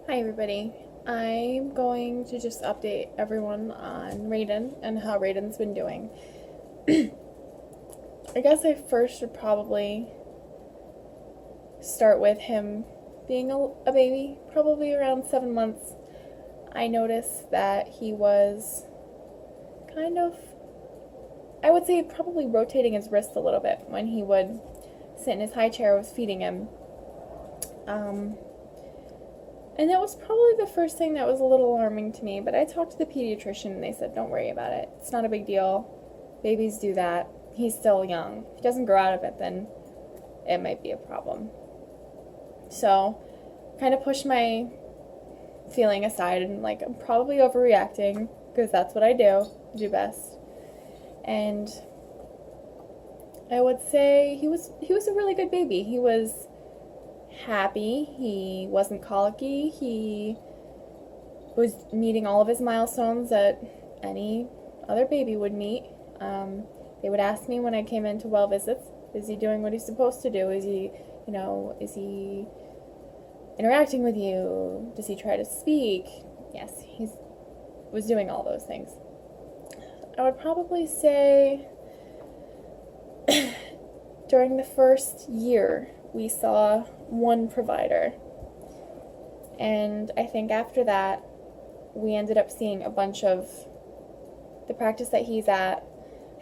Hi everybody. I'm going to just update everyone on Raiden and how Raiden's been doing. I guess I first should probably start with him being a baby, probably around 7 months. I noticed that he was kind of, I would say, probably rotating his wrist a little bit when he would sit in his high chair I was feeding him. Um, And that was probably the first thing that was a little alarming to me, but I talked to the pediatrician and they said, don't worry about it. It's not a big deal. Babies do that. He's still young. If he doesn't grow out of it, then it might be a problem. So, kind of pushed my feeling aside and I'm probably overreacting because that's what I do best. And I would say he was a really good baby. He was happy. He wasn't colicky. He was meeting all of his milestones that any other baby would meet. They would ask me when I came into well visits, is he doing what he's supposed to do? Is he, is he interacting with you? Does he try to speak? Yes, he was doing all those things. I would probably say during the first year, we saw one provider. And I think after that, we ended up seeing a bunch of, the practice that he's at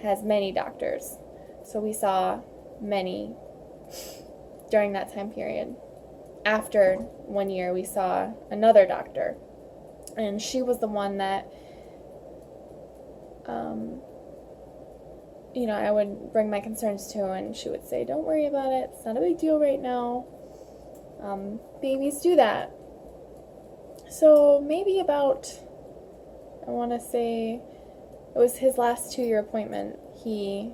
has many doctors. So we saw many during that time period. After 1 year, we saw another doctor. And she was the one that, I would bring my concerns to, and she would say, don't worry about it. It's not a big deal right now. Babies do that. So maybe about, I want to say, it was his last 2-year appointment. He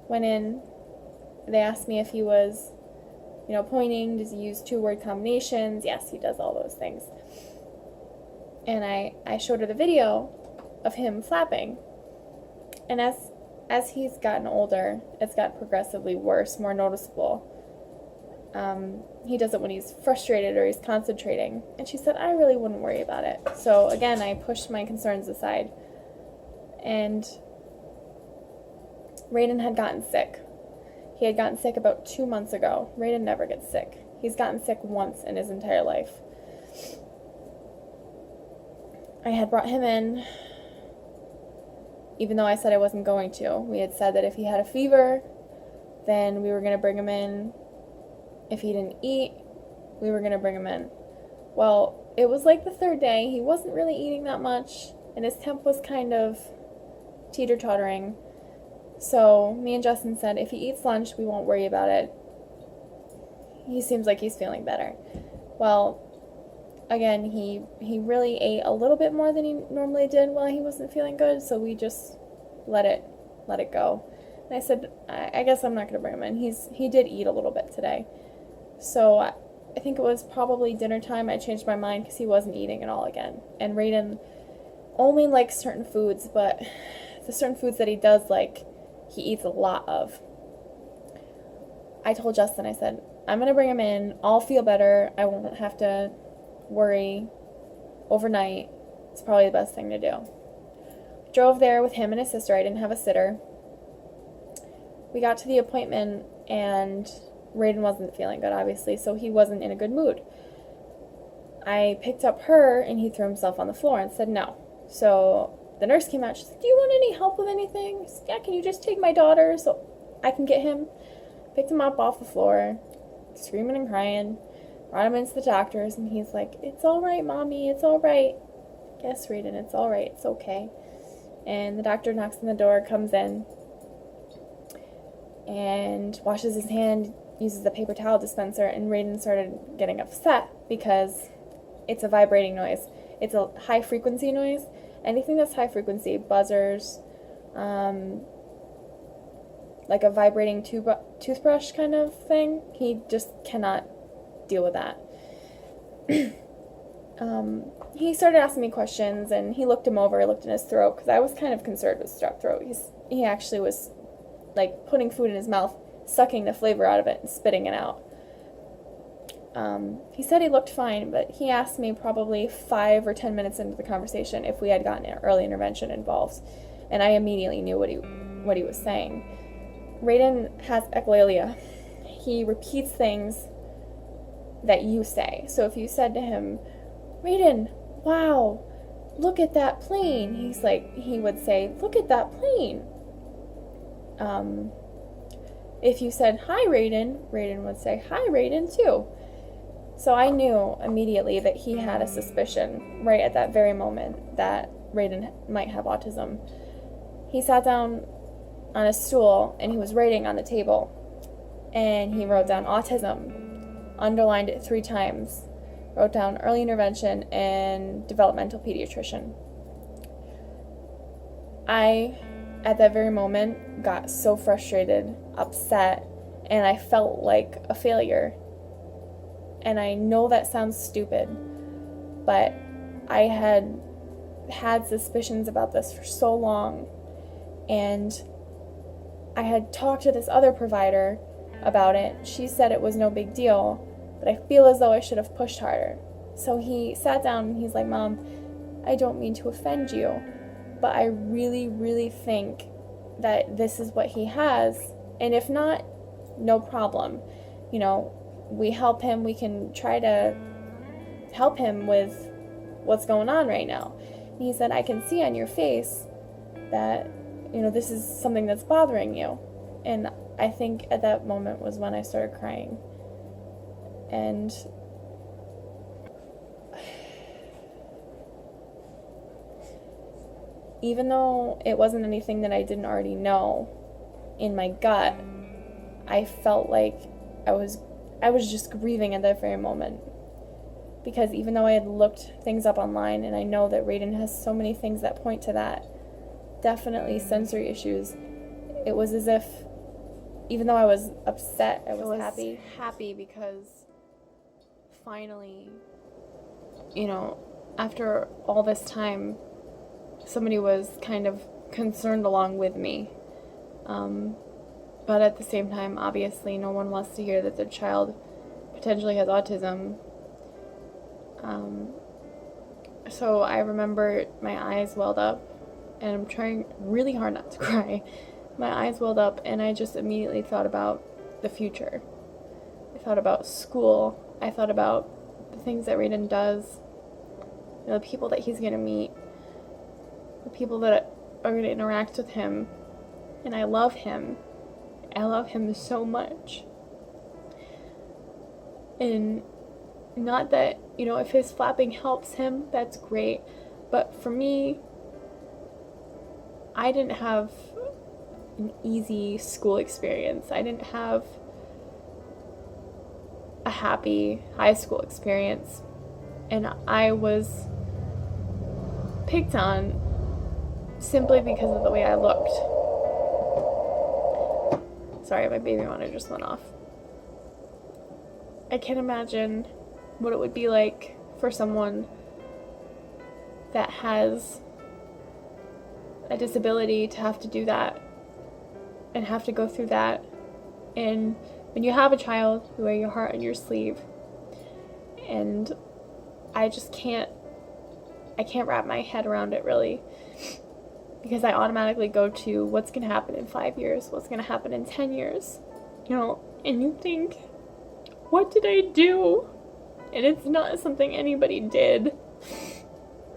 went in. They asked me if he was, pointing. Does he use 2-word combinations? Yes, he does all those things. And I showed her the video of him flapping. And as he's gotten older, it's gotten progressively worse, more noticeable. He does it when he's frustrated or he's concentrating. And she said, I really wouldn't worry about it. So again, I pushed my concerns aside. And Raiden had gotten sick. He had gotten sick about 2 months ago. Raiden never gets sick. He's gotten sick once in his entire life. I had brought him in, even though I said I wasn't going to. We had said that if he had a fever, then we were going to bring him in. If he didn't eat, we were going to bring him in. Well, it was like the third day. He wasn't really eating that much, and his temp was kind of teeter-tottering. So me and Justin said, if he eats lunch, we won't worry about it. He seems like he's feeling better. Well, again, he really ate a little bit more than he normally did while he wasn't feeling good, so we just let it go. And I said, I guess I'm not going to bring him in. He did eat a little bit today. So I think it was probably dinner time. I changed my mind because he wasn't eating at all again. And Raiden only likes certain foods, but the certain foods that he does like, he eats a lot of. I told Justin, I said, I'm going to bring him in. I'll feel better. I won't have to worry overnight. It's probably the best thing to do. Drove there with him and his sister. I didn't have a sitter. We got to the appointment and Raiden wasn't feeling good, obviously, so he wasn't in a good mood. I picked up her and he threw himself on the floor and said no. So the nurse came out. She said, do you want any help with anything? I said, yeah, can you just take my daughter so I can get him? Picked him up off the floor, screaming and crying. Brought him into the doctor's, and he's like, it's all right, Mommy, it's all right. Yes, Raiden, it's all right, it's okay. And the doctor knocks on the door, comes in, and washes his hand, uses the paper towel dispenser, and Raiden started getting upset because it's a vibrating noise. It's a high-frequency noise. Anything that's high-frequency, buzzers, like a vibrating toothbrush kind of thing, he just cannot deal with that. He started asking me questions, and he looked him over, looked in his throat, because I was kind of concerned with strep throat. He actually was like putting food in his mouth, sucking the flavor out of it and spitting it out. He said he looked fine, but he asked me probably 5 or 10 minutes into the conversation if we had gotten early intervention involved, and I immediately knew what he was saying. Raiden has echolalia. He repeats things that you say. So if you said to him, Raiden, wow, look at that plane, he would say, look at that plane. If you said, hi Raiden, Raiden would say, hi Raiden too. So I knew immediately that he had a suspicion right at that very moment that Raiden might have autism. He sat down on a stool and he was writing on the table, and he wrote down autism, underlined it 3 times, wrote down early intervention and developmental pediatrician. I, at that very moment, got so frustrated, upset, and I felt like a failure. And I know that sounds stupid, but I had suspicions about this for so long, and I had talked to this other provider about it. She said it was no big deal, but I feel as though I should have pushed harder. So he sat down and he's like, Mom, I don't mean to offend you, but I really, really think that this is what he has, and if not, no problem. You know, we help him, we can try to help him with what's going on right now. And he said, I can see on your face that, you know, this is something that's bothering you. And I think at that moment was when I started crying. And even though it wasn't anything that I didn't already know, in my gut, I felt like I was just grieving at that very moment. Because even though I had looked things up online, and I know that Raiden has so many things that point to that, definitely sensory issues, it was as if, even though I was upset, I was happy because finally, you know, after all this time, somebody was kind of concerned along with me. But at the same time, obviously, no one wants to hear that their child potentially has autism. So I remember my eyes welled up, and I'm trying really hard not to cry. My eyes welled up, and I just immediately thought about the future. I thought about school. I thought about the things that Raiden does, you know, the people that he's going to meet, the people that are going to interact with him. And I love him. I love him so much. And not that, you know, if his flapping helps him, that's great. But for me, I didn't have an easy school experience. I didn't have a happy high school experience. And I was picked on simply because of the way I looked. Sorry, my baby monitor just went off. I can't imagine what it would be like for someone that has a disability to have to do that and have to go through that. And when you have a child, you wear your heart on your sleeve. And I can't wrap my head around it really, because I automatically go to what's going to happen in 5 years, what's going to happen in 10 years, you know, and you think, what did I do? And it's not something anybody did.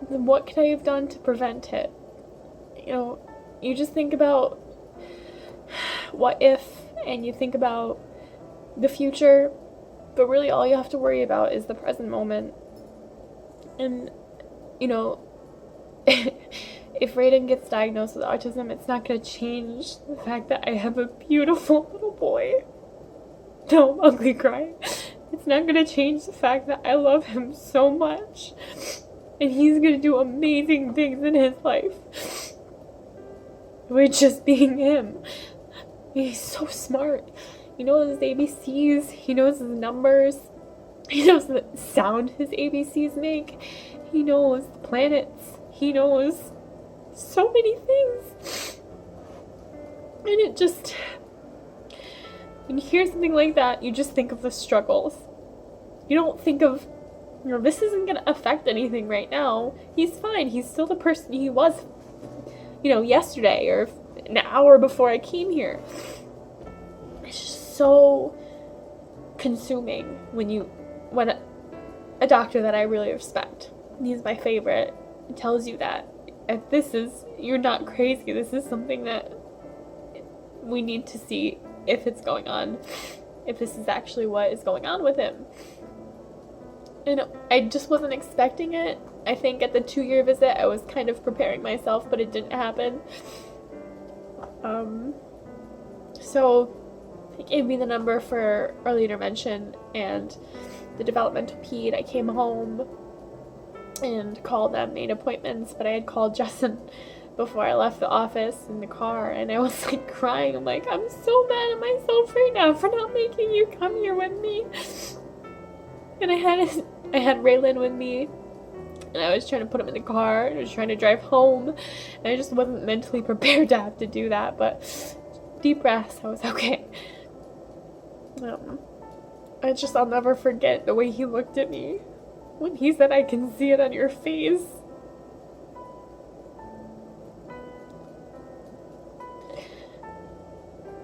Then what could I have done to prevent it? You know, you just think about what if, and you think about the future, but really all you have to worry about is the present moment. And, you know, if Raiden gets diagnosed with autism, it's not going to change the fact that I have a beautiful little boy. No, I'm ugly crying. It's not going to change the fact that I love him so much. And he's going to do amazing things in his life. With just being him. He's so smart. He knows his ABCs. He knows his numbers. He knows the sound his ABCs make. He knows the planets. He knows so many things. And it just, when you hear something like that, you just think of the struggles. you don't think of, this isn't going to affect anything right now. He's fine. He's still the person he was, yesterday or an hour before I came here. It's just so consuming when a doctor that I really respect, he's my favorite, tells you that if you're not crazy, this is something that we need to see if it's going on, if this is actually what is going on with him. And I just wasn't expecting it. I think at the 2-year visit I was kind of preparing myself, but it didn't happen. So they gave me the number for early intervention and the developmental ped. I came home and called them, made appointments, but I had called Justin before I left the office in the car, and I was like crying. I'm like, I'm so mad at myself right now for not making you come here with me. And I had Raiden with me, and I was trying to put him in the car, and I was trying to drive home, and I just wasn't mentally prepared to have to do that, but deep breaths, I was okay. I'll never forget the way he looked at me when he said, I can see it on your face.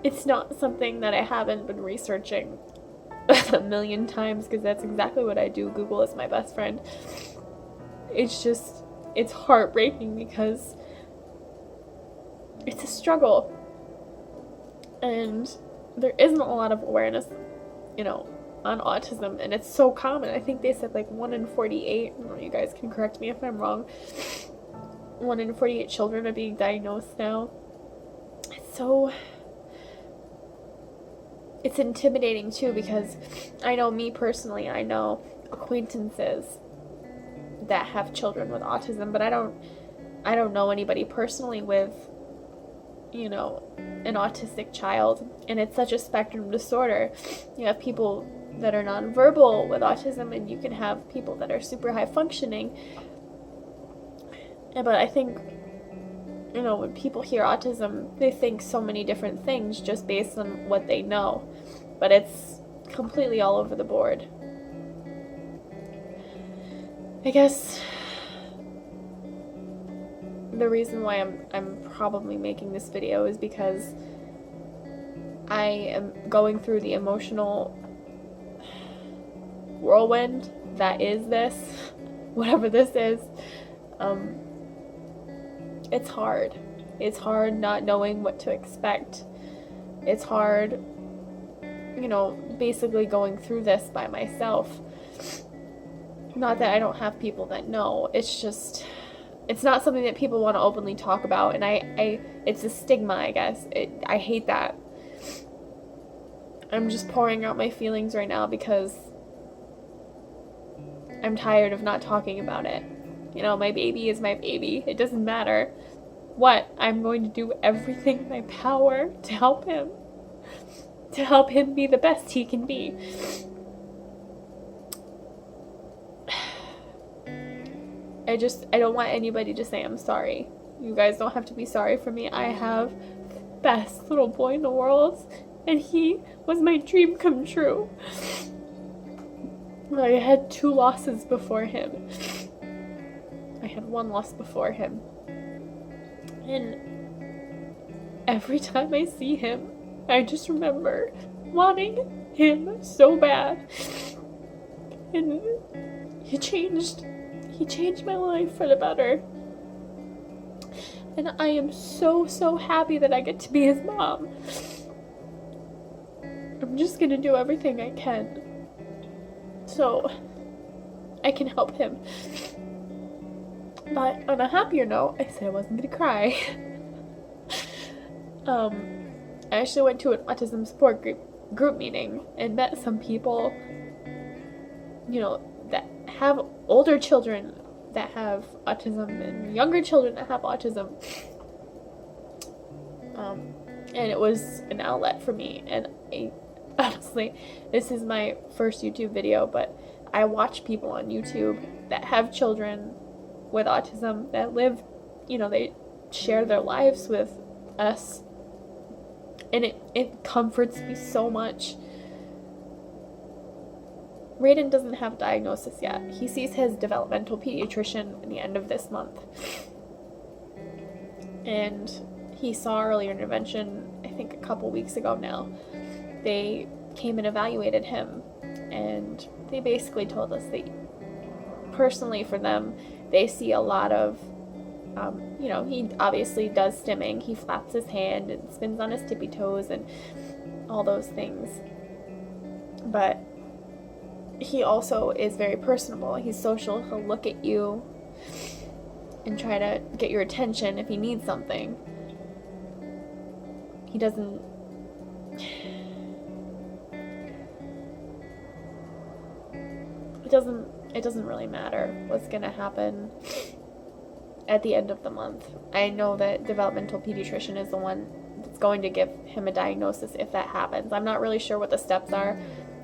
It's not something that I haven't been researching a million times, because that's exactly what I do. Google is my best friend. It's heartbreaking because it's a struggle. And there isn't a lot of awareness, on autism, and it's so common. I think they said like 1 in 48, you guys can correct me if I'm wrong, 1 in 48 children are being diagnosed now. It's intimidating too, because I know me personally, I know acquaintances that have children with autism, but I don't know anybody personally with, an autistic child. And it's such a spectrum disorder. You have people that are nonverbal with autism, and you can have people that are super high functioning. But I think, when people hear autism, they think so many different things just based on what they know. But it's completely all over the board. I guess the reason why I'm probably making this video is because I am going through the emotional whirlwind that is this, whatever this is. It's hard. It's hard not knowing what to expect. It's hard, basically going through this by myself. Not that I don't have people that know. It's not something that people want to openly talk about, and it's a stigma, I guess. I hate that. I'm just pouring out my feelings right now because I'm tired of not talking about it. My baby is my baby. It doesn't matter what. I'm going to do everything in my power to help him be the best he can be. I don't want anybody to say I'm sorry. You guys don't have to be sorry for me. I have the best little boy in the world, and he was my dream come true. I had 2 losses before him. I had 1 loss before him. And every time I see him, I just remember wanting him so bad. And he changed my life for the better. And I am so, so happy that I get to be his mom. I'm just gonna do everything I can so I can help him. But on a happier note, I said I wasn't gonna cry. I actually went to an autism support group meeting and met some people, that have older children that have autism and younger children that have autism. And it was an outlet for me. And honestly, this is my first YouTube video, but I watch people on YouTube that have children with autism that live, they share their lives with us. And it comforts me so much. Raiden doesn't have a diagnosis yet. He sees his developmental pediatrician in the end of this month. And he saw earlier intervention, I think a couple weeks ago now. They came and evaluated him, and they basically told us that personally for them, they see a lot of, he obviously does stimming. He flaps his hand and spins on his tippy toes and all those things. But he also is very personable. He's social. He'll look at you and try to get your attention if he needs something. He doesn't... It doesn't really matter what's going to happen at the end of the month. I know that developmental pediatrician is the one that's going to give him a diagnosis if that happens. I'm not really sure what the steps are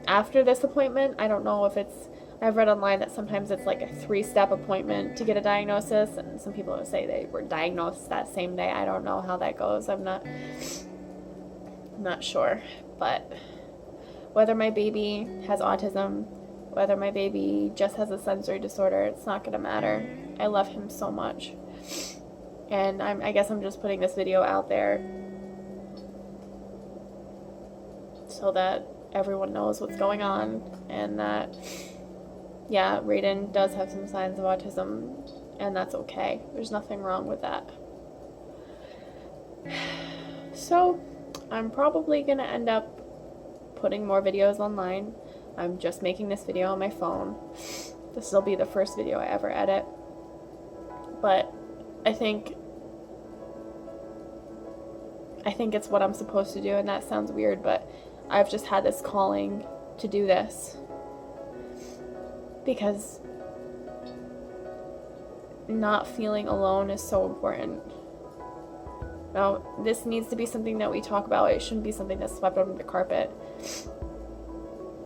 after this appointment. I don't know if it's... I've read online that sometimes it's like a 3-step appointment to get a diagnosis, and some people would say they were diagnosed that same day. I don't know how that goes. I'm not sure. But whether my baby has autism, whether my baby just has a sensory disorder, it's not going to matter. I love him so much. And I guess I'm just putting this video out there so that everyone knows what's going on, and that, yeah, Raiden does have some signs of autism, and that's okay. There's nothing wrong with that. So, I'm probably going to end up putting more videos online. I'm just making this video on my phone. This will be the first video I ever edit. But I think it's what I'm supposed to do, and that sounds weird, but I've just had this calling to do this because not feeling alone is so important. Now, this needs to be something that we talk about. It shouldn't be something that's swept under the carpet.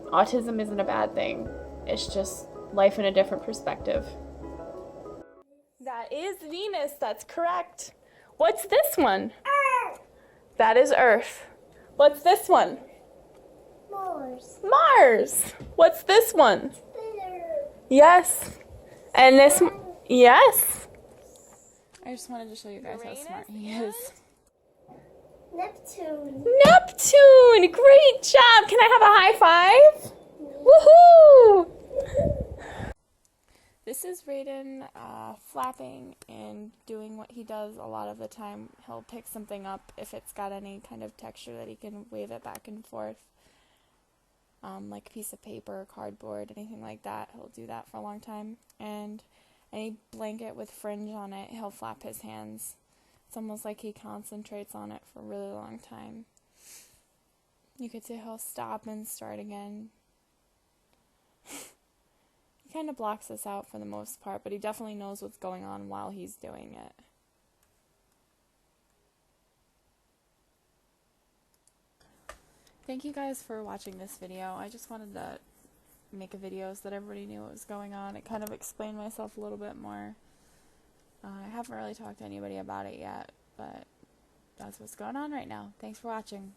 Autism isn't a bad thing. It's just life in a different perspective. That is Venus, that's correct. What's this one? Earth. That is Earth. What's this one? Mars. Mars. What's this one? Spitter. Yes. And this, yes. I just wanted to show you guys how smart he is. Neptune. Neptune! Great job! Can I have a high five? Woohoo! This is Raiden flapping and doing what he does a lot of the time. He'll pick something up if it's got any kind of texture that he can wave it back and forth. Like a piece of paper, cardboard, anything like that. He'll do that for a long time. And any blanket with fringe on it, he'll flap his hands. It's almost like he concentrates on it for a really long time. You could say he'll stop and start again. He kind of blocks this out for the most part, but he definitely knows what's going on while he's doing it. Thank you guys for watching this video. I just wanted to make a video so that everybody knew what was going on. It kind of explained myself a little bit more. I haven't really talked to anybody about it yet, but that's what's going on right now. Thanks for watching.